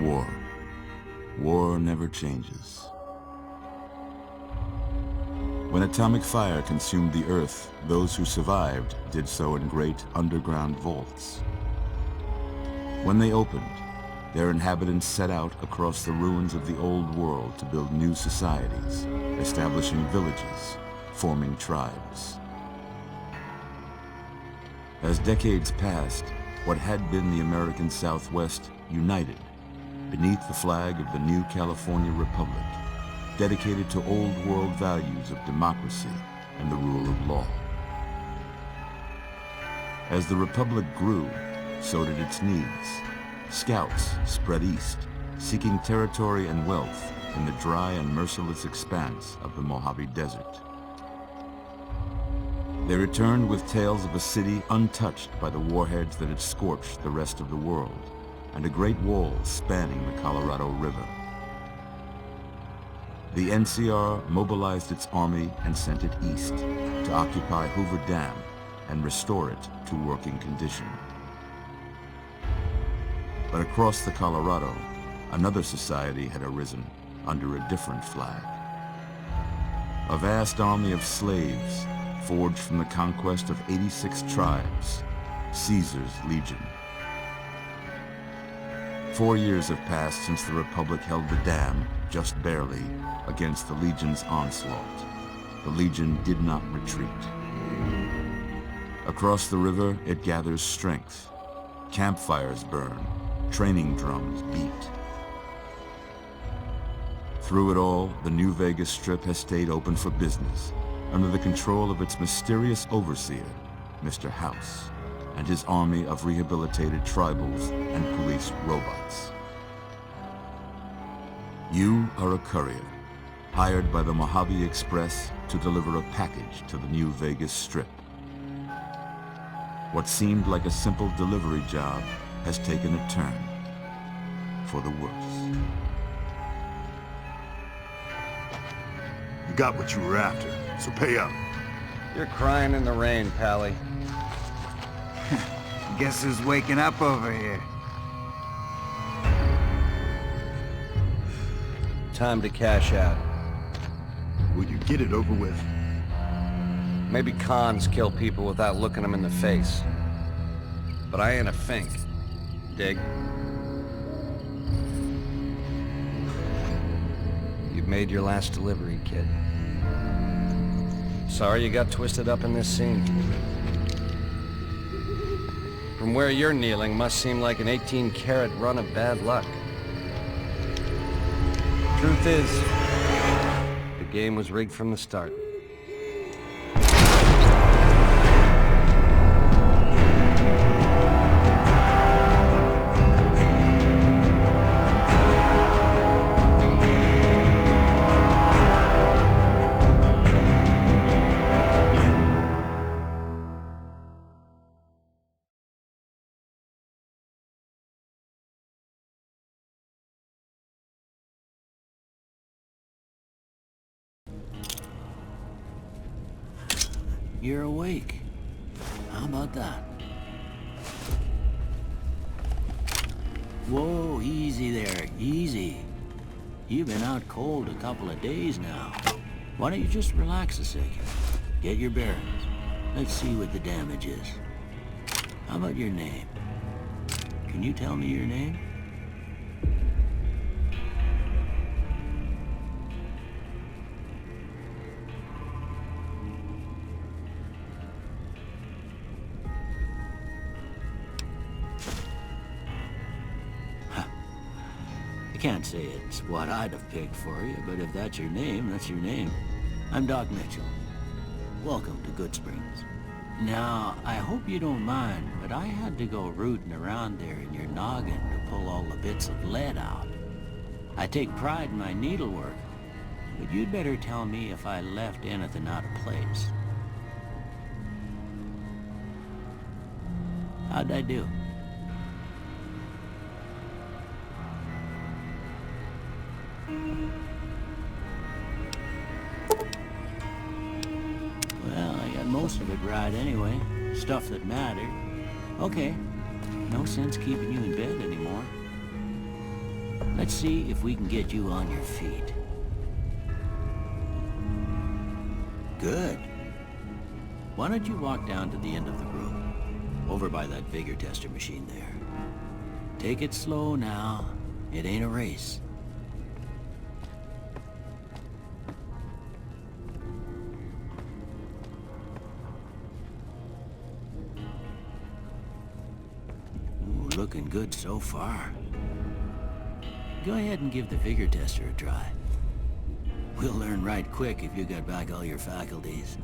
War. War never changes. When atomic fire consumed the Earth, those who survived did so in great underground vaults. When they opened, their inhabitants set out across the ruins of the old world to build new societies, establishing villages, forming tribes. As decades passed, what had been the American Southwest united beneath the flag of the new California Republic, dedicated to old world values of democracy and the rule of law. As the Republic grew, so did its needs. Scouts spread east, seeking territory and wealth in the dry and merciless expanse of the Mojave Desert. They returned with tales of a city untouched by the warheads that had scorched the rest of the world, and a great wall spanning the Colorado River. The NCR mobilized its army and sent it east to occupy Hoover Dam and restore it to working condition. But across the Colorado, another society had arisen under a different flag. A vast army of slaves forged from the conquest of 86 tribes, Caesar's Legion. 4 years have passed since the Republic held the dam, just barely, against the Legion's onslaught. The Legion did not retreat. Across the river, it gathers strength. Campfires burn, training drums beat. Through it all, the New Vegas Strip has stayed open for business, under the control of its mysterious overseer, Mr. House, and his army of rehabilitated tribals and police robots. You are a courier, hired by the Mojave Express to deliver a package to the New Vegas Strip. What seemed like a simple delivery job has taken a turn for the worse. You got what you were after, so pay up. You're crying in the rain, Pally. Guess who's waking up over here? Time to cash out. Will you get it over with? Maybe cons kill people without looking them in the face. But I ain't a fink. Dig? You've made your last delivery, kid. Sorry you got twisted up in this scene. From where you're kneeling must seem like an 18-carat run of bad luck. Truth is, the game was rigged from the start. You're awake. How about that? Whoa, easy there, easy. You've been out cold a couple of days now. Why don't you just relax a second? Get your bearings. Let's see what the damage is. How about your name? Can you tell me your name? Can't say it's what I'd have picked for you, but if that's your name, that's your name. I'm Doc Mitchell. Welcome to Good Springs. Now, I hope you don't mind, but I had to go rooting around there in your noggin to pull all the bits of lead out. I take pride in my needlework, but you'd better tell me if I left anything out of place. How'd I do? Well, I got most of it right anyway. Stuff that mattered. Okay. No sense keeping you in bed anymore. Let's see if we can get you on your feet. Good. Why don't you walk down to the end of the room, over by that vigor tester machine there. Take it slow now. It ain't a race. Ooh, looking good so far. Go ahead and give the vigor tester a try. We'll learn right quick if you got back all your faculties.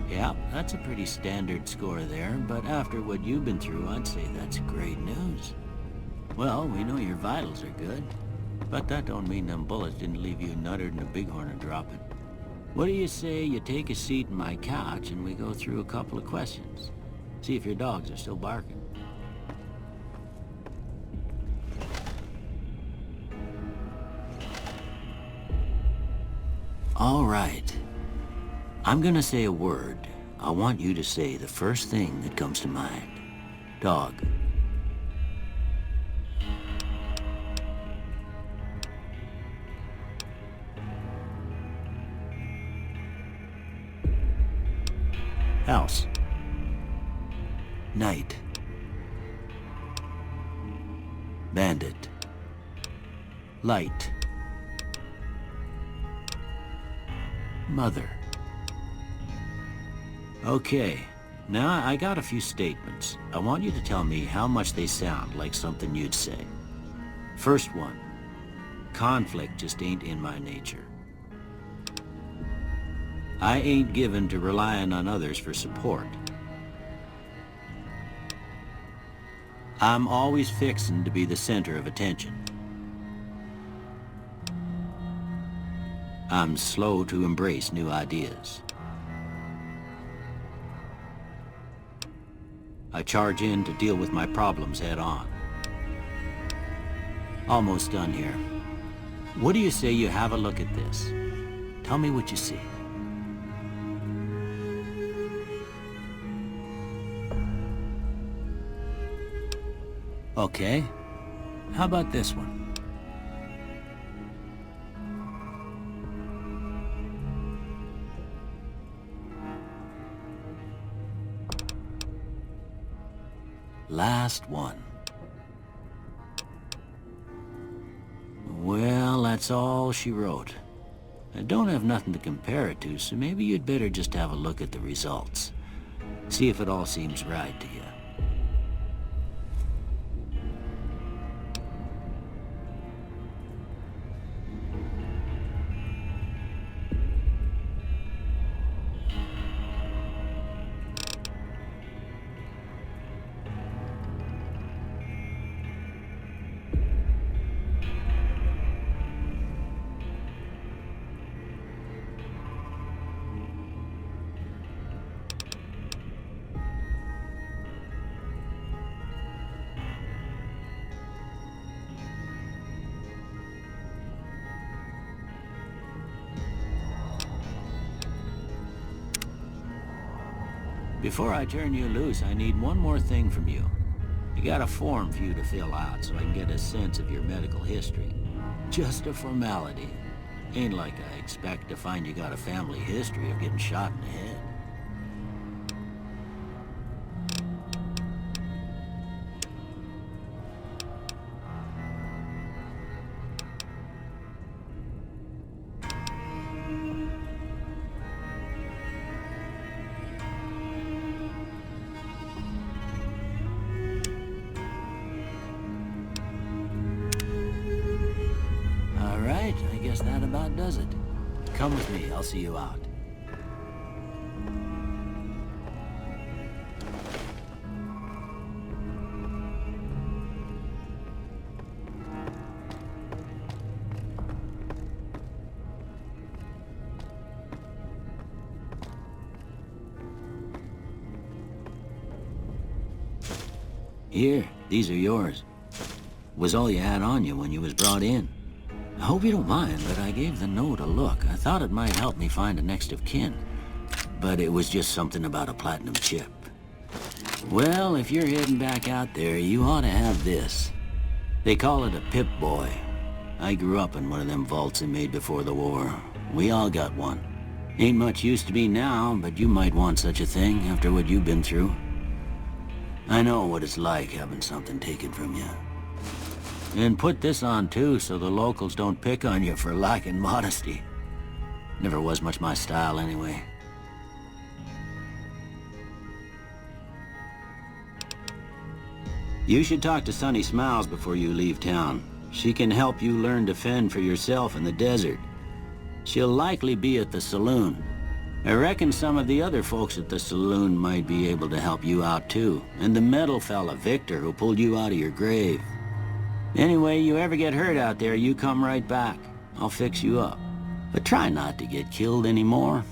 Yeah, that's a pretty standard score there, but after what you've been through, I'd say that's great news. Well, we know your vitals are good, but that don't mean them bullets didn't leave you nuttered and a bighorn a-dropping. What do you say you take a seat in my couch and we go through a couple of questions? See if your dogs are still barking. All right. I'm gonna say a word. I want you to say the first thing that comes to mind. Dog. House. Night. Bandit. Light. Mother. Okay, now I got a few statements. I want you to tell me how much they sound like something you'd say. First one, conflict just ain't in my nature. I ain't given to relying on others for support. I'm always fixin' to be the center of attention. I'm slow to embrace new ideas. I charge in to deal with my problems head on. Almost done here. What do you say you have a look at this? Tell me what you see. Okay. How about this one? Last one. Well, that's all she wrote. I don't have nothing to compare it to, so maybe you'd better just have a look at the results. See if it all seems right to you. Before I turn you loose, I need one more thing from you. I got a form for you to fill out so I can get a sense of your medical history. Just a formality. Ain't like I expect to find you got a family history of getting shot in the head. I guess that about does it. Come with me, I'll see you out. Here, these are yours. Was all you had on you when you was brought in. I hope you don't mind, but I gave the note a look. I thought it might help me find a next of kin. But it was just something about a platinum chip. Well, if you're heading back out there, you ought to have this. They call it a Pip-Boy. I grew up in one of them vaults they made before the war. We all got one. Ain't much use to me now, but you might want such a thing after what you've been through. I know what it's like having something taken from you. And put this on too, so the locals don't pick on you for lacking modesty. Never was much my style anyway. You should talk to Sunny Smiles before you leave town. She can help you learn to fend for yourself in the desert. She'll likely be at the saloon. I reckon some of the other folks at the saloon might be able to help you out too. And the metal fella, Victor, who pulled you out of your grave. Anyway, you ever get hurt out there, you come right back. I'll fix you up. But try not to get killed anymore.